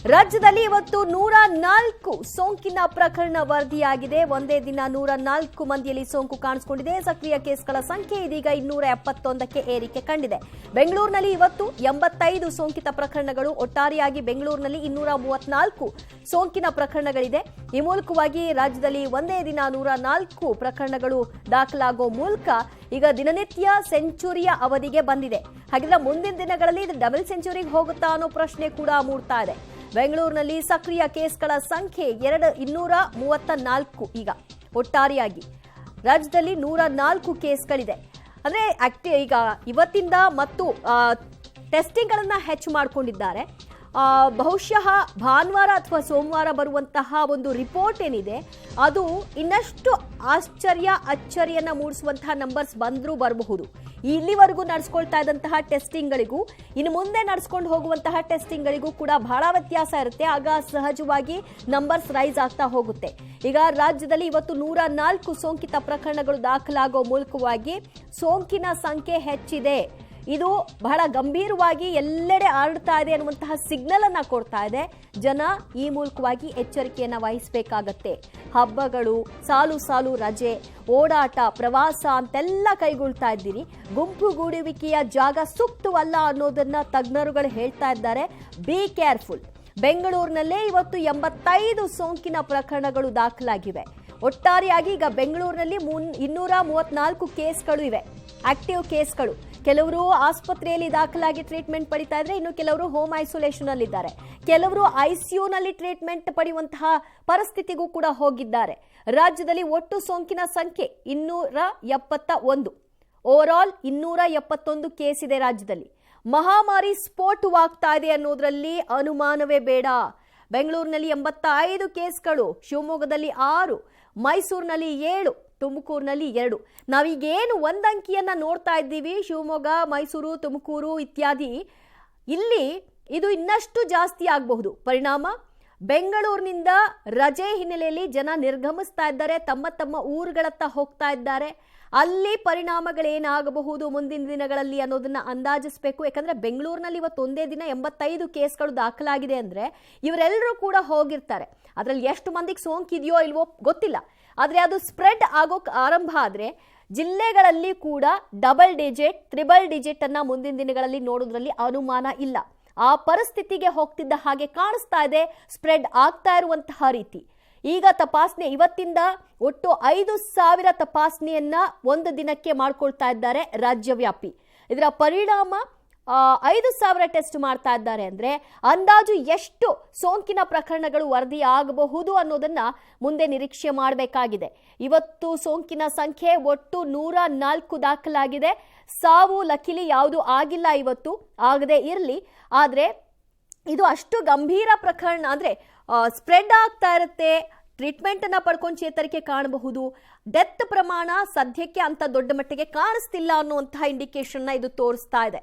ರಾಜ್ಯದಲ್ಲಿ ಇವತ್ತು 104 ಸೋಂಕಿನ ಪ್ರಕರಣ ವರದಿಯಾಗಿದೆ. ಒಂದೇ ದಿನ 104 ಮಂದಿಯಲ್ಲಿ ಸೋಂಕು ಕಾಣಿಸಿಕೊಂಡಿದೆ. ಸಕ್ರಿಯ ಕೇಸ್ಗಳ ಸಂಖ್ಯೆ ಇದೀಗ 271ಕ್ಕೆ ಏರಿಕೆ ಕಂಡಿದೆ. ಬೆಂಗಳೂರಿನಲ್ಲಿ ಇವತ್ತು 85 ಸೋಂಕಿತ ಪ್ರಕರಣಗಳು. ಒಟ್ಟಾರೆಯಾಗಿ ಬೆಂಗಳೂರಿನಲ್ಲಿ 234 ಸೋಂಕಿನ ಪ್ರಕರಣಗಳಿದೆ. ಈ ಮೂಲಕವಾಗಿ ರಾಜ್ಯದಲ್ಲಿ ಒಂದೇ ದಿನ 104 ಪ್ರಕರಣಗಳು ದಾಖಲಾಗುವ ಮೂಲಕ ಈಗ ದಿನನಿತ್ಯ ಸೆಂಚುರಿಯ ಅವಧಿಗೆ ಬಂದಿದೆ. ಹಾಗಿದ್ರೆ ಮುಂದಿನ ದಿನಗಳಲ್ಲಿ ಇದು ಡಬಲ್ ಸೆಂಚುರಿಗೆ ಹೋಗುತ್ತಾ ಅನ್ನೋ ಪ್ರಶ್ನೆ ಕೂಡ ಮೂಡ್ತಾ ಇದೆ. ಬೆಂಗಳೂರಿನಲ್ಲಿ ಸಕ್ರಿಯ ಕೇಸ್ಗಳ ಸಂಖ್ಯೆ 234 ಈಗ ಒಟ್ಟಾರೆಯಾಗಿ ರಾಜ್ಯದಲ್ಲಿ 104 ಕೇಸ್ಗಳಿದೆ. ಅಂದ್ರೆ ಈಗ ಇವತ್ತಿಂದ ಮತ್ತು ಟೆಸ್ಟಿಂಗ್ ಗಳನ್ನ ಹೆಚ್ಚು ಮಾಡಿಕೊಂಡಿದ್ದಾರೆ. ಬಹುಶಃ ಭಾನುವಾರ ಅಥವಾ ಸೋಮವಾರ ಬರುವಂತಹ ಒಂದು ರಿಪೋರ್ಟ್ ಏನಿದೆ ಅದು ಇನ್ನಷ್ಟು ಅಚ್ಚರಿಯನ್ನ ಮೂಡಿಸುವಂತಹ ನಂಬರ್ಸ್ ಬಂದರೂ ಬರಬಹುದು. ಇಲ್ಲಿವರೆಗೂ ನಡೆಸ್ಕೊಳ್ತಾ ಇದ್ದಂತಹ ಟೆಸ್ಟಿಂಗ್ಗಳಿಗೂ ಇನ್ನು ಮುಂದೆ ನಡೆಸ್ಕೊಂಡು ಹೋಗುವಂತಹ ಟೆಸ್ಟಿಂಗ್ಗಳಿಗೂ ಕೂಡ ಬಹಳ ವ್ಯತ್ಯಾಸ ಇರುತ್ತೆ. ಆಗ ಸಹಜವಾಗಿ ನಂಬರ್ಸ್ ರೈಸ್ ಆಗ್ತಾ ಹೋಗುತ್ತೆ. ಈಗ ರಾಜ್ಯದಲ್ಲಿ ಇವತ್ತು 104 ಸೋಂಕಿತ ಪ್ರಕರಣಗಳು ದಾಖಲಾಗುವ ಮೂಲಕವಾಗಿ ಸೋಂಕಿನ ಸಂಖ್ಯೆ ಹೆಚ್ಚಿದೆ. ಇದು ಬಹಳ ಗಂಭೀರವಾಗಿ ಎಲ್ಲೆಡೆ ಹರಡ್ತಾ ಇದೆ ಅನ್ನುವಂತಹ ಸಿಗ್ನಲ್ ಅನ್ನ ಕೊಡ್ತಾ ಇದೆ. ಜನ ಈ ಮೂಲಕವಾಗಿ ಎಚ್ಚರಿಕೆಯನ್ನ ವಹಿಸಬೇಕಾಗತ್ತೆ. ಹಬ್ಬಗಳು, ಸಾಲು ರಜೆ, ಓಡಾಟ, ಪ್ರವಾಸ ಅಂತೆಲ್ಲ ಕೈಗೊಳ್ತಾ ಇದ್ದೀರಿ. ಗುಂಪುಗೂಡುವಿಕೆಯ ಜಾಗ ಸೂಕ್ತವಲ್ಲ ಅನ್ನೋದನ್ನ ತಜ್ಞರುಗಳು ಹೇಳ್ತಾ ಇದ್ದಾರೆ. Be careful. ಬೆಂಗಳೂರಿನಲ್ಲೇ ಇವತ್ತು 85 ಸೋಂಕಿನ ಪ್ರಕರಣಗಳು ದಾಖಲಾಗಿವೆ. ಒಟ್ಟಾರೆಯಾಗಿ ಈಗ ಬೆಂಗಳೂರಿನಲ್ಲಿ 234 ಕೇಸ್ಗಳು ಇವೆ, ಆಕ್ಟಿವ್ ಕೇಸ್ಗಳು. ಕೆಲವರು ಆಸ್ಪತ್ರೆಯಲ್ಲಿ ದಾಖಲಾಗಿ ಟ್ರೀಟ್ಮೆಂಟ್ ಪಡಿತಾ ಇದ್ರೆ, ಇನ್ನು ಕೆಲವರು ಹೋಮ್ ಐಸೋಲೇಷನ್ ಅಲ್ಲಿ ಇದ್ದಾರೆ. ಕೆಲವರು ಐಸಿಯುನಲ್ಲಿ ಟ್ರೀಟ್ಮೆಂಟ್ ಪಡೆಯುವಂತಹ ಪರಿಸ್ಥಿತಿಗೂ ಕೂಡ ಹೋಗಿದ್ದಾರೆ. ರಾಜ್ಯದಲ್ಲಿ ಒಟ್ಟು ಸೋಂಕಿನ ಸಂಖ್ಯೆ 271. ಓವರ್ ಆಲ್ 271 ಕೇಸ್ ಇದೆ ರಾಜ್ಯದಲ್ಲಿ. ಮಹಾಮಾರಿ ಸ್ಫೋಟವಾಗ್ತಾ ಇದೆ ಅನ್ನೋದ್ರಲ್ಲಿ ಅನುಮಾನವೇ ಬೇಡ. ಬೆಂಗಳೂರಿನಲ್ಲಿ 85 ಕೇಸ್ಗಳು, ಶಿವಮೊಗ್ಗದಲ್ಲಿ 6, ಮೈಸೂರಿನಲ್ಲಿ 7, ತುಮಕೂರಿನಲ್ಲಿ 2. ನಾವೀಗೇನು ಒಂದಂಕಿಯನ್ನ ನೋಡ್ತಾ ಇದ್ದೀವಿ, ಶಿವಮೊಗ್ಗ, ಮೈಸೂರು, ತುಮಕೂರು ಇತ್ಯಾದಿ, ಇಲ್ಲಿ ಇದು ಇನ್ನಷ್ಟು ಜಾಸ್ತಿ ಆಗಬಹುದು. ಪರಿಣಾಮ ಬೆಂಗಳೂರಿನಿಂದ ರಜೆ ಹಿನ್ನೆಲೆಯಲ್ಲಿ ಜನ ನಿರ್ಗಮಿಸ್ತಾ ಇದ್ದಾರೆ, ತಮ್ಮ ಊರುಗಳತ್ತ ಹೋಗ್ತಾ ಇದ್ದಾರೆ. ಅಲ್ಲಿ ಪರಿಣಾಮಗಳೇನಾಗಬಹುದು ಮುಂದಿನ ದಿನಗಳಲ್ಲಿ ಅನ್ನೋದನ್ನ ಅಂದಾಜಿಸಬೇಕು. ಯಾಕಂದ್ರೆ ಬೆಂಗಳೂರಿನಲ್ಲಿ ಇವತ್ತು ಒಂದೇ ದಿನ 85 ಕೇಸ್ಗಳು ದಾಖಲಾಗಿದೆ ಅಂದ್ರೆ ಇವರೆಲ್ಲರೂ ಕೂಡ ಹೋಗಿರ್ತಾರೆ. ಅದರಲ್ಲಿ ಎಷ್ಟು ಮಂದಿಗೆ ಸೋಂಕಿದೆಯೋ ಇಲ್ವೋ ಗೊತ್ತಿಲ್ಲ. ಆದ್ರೆ ಅದು ಸ್ಪ್ರೆಡ್ ಆಗೋಕ್ ಆರಂಭ ಆದ್ರೆ ಜಿಲ್ಲೆಗಳಲ್ಲಿ ಕೂಡ ಡಬಲ್ ಡಿಜಿಟ್, ಟ್ರಿಬಲ್ ಡಿಜಿಟ್ ಅನ್ನ ಮುಂದಿನ ದಿನಗಳಲ್ಲಿ ನೋಡೋದ್ರಲ್ಲಿ ಅನುಮಾನ ಇಲ್ಲ. ಆ ಪರಿಸ್ಥಿತಿಗೆ ಹೋಗ್ತಿದ್ದ ಹಾಗೆ ಕಾಣಿಸ್ತಾ ಇದೆ ಸ್ಪ್ರೆಡ್ ಆಗ್ತಾ ಇರುವಂತಹ ರೀತಿ. ಈಗ ತಪಾಸಣೆ ಇವತ್ತಿಂದ ಒಟ್ಟು 5,000 ತಪಾಸಣೆಯನ್ನ ಒಂದು ದಿನಕ್ಕೆ ಮಾಡ್ಕೊಳ್ತಾ ಇದ್ದಾರೆ ರಾಜ್ಯವ್ಯಾಪಿ. ಇದರ ಪರಿಣಾಮ 5,000 ಟೆಸ್ಟ್ ಮಾಡ್ತಾ ಇದ್ದಾರೆ ಅಂದ್ರೆ ಅಂದಾಜು ಎಷ್ಟು ಸೋಂಕಿನ ಪ್ರಕರಣಗಳು ವರದಿ ಆಗಬಹುದು ಅನ್ನೋದನ್ನ ಮುಂದೆ ನಿರೀಕ್ಷೆ ಮಾಡಬೇಕಾಗಿದೆ. ಇವತ್ತು ಸೋಂಕಿನ ಸಂಖ್ಯೆ ಒಟ್ಟು 104 ದಾಖಲಾಗಿದೆ. ಸಾವು ಲಕಿಲಿ ಯಾವುದು ಆಗಿಲ್ಲ, ಇವತ್ತು ಆಗದೆ ಇರಲಿ. ಆದ್ರೆ ಇದು ಅಷ್ಟು ಗಂಭೀರ ಪ್ರಕರಣ ಅಂದ್ರೆ ಸ್ಪ್ರೆಡ್ ಆಗ್ತಾ ಇರುತ್ತೆ. ಟ್ರೀಟ್ಮೆಂಟ್ ಅನ್ನ ಪಡ್ಕೊಂಡು ಚೇತರಿಕೆ ಕಾಣಬಹುದು. ಡೆತ್ ಪ್ರಮಾಣ ಸದ್ಯಕ್ಕೆ ಅಂತ ದೊಡ್ಡ ಮಟ್ಟಿಗೆ ಕಾಣಿಸ್ತಿಲ್ಲ ಅನ್ನುವಂತಹ ಇಂಡಿಕೇಶನ್ ಇದು ತೋರಿಸ್ತಾ ಇದೆ.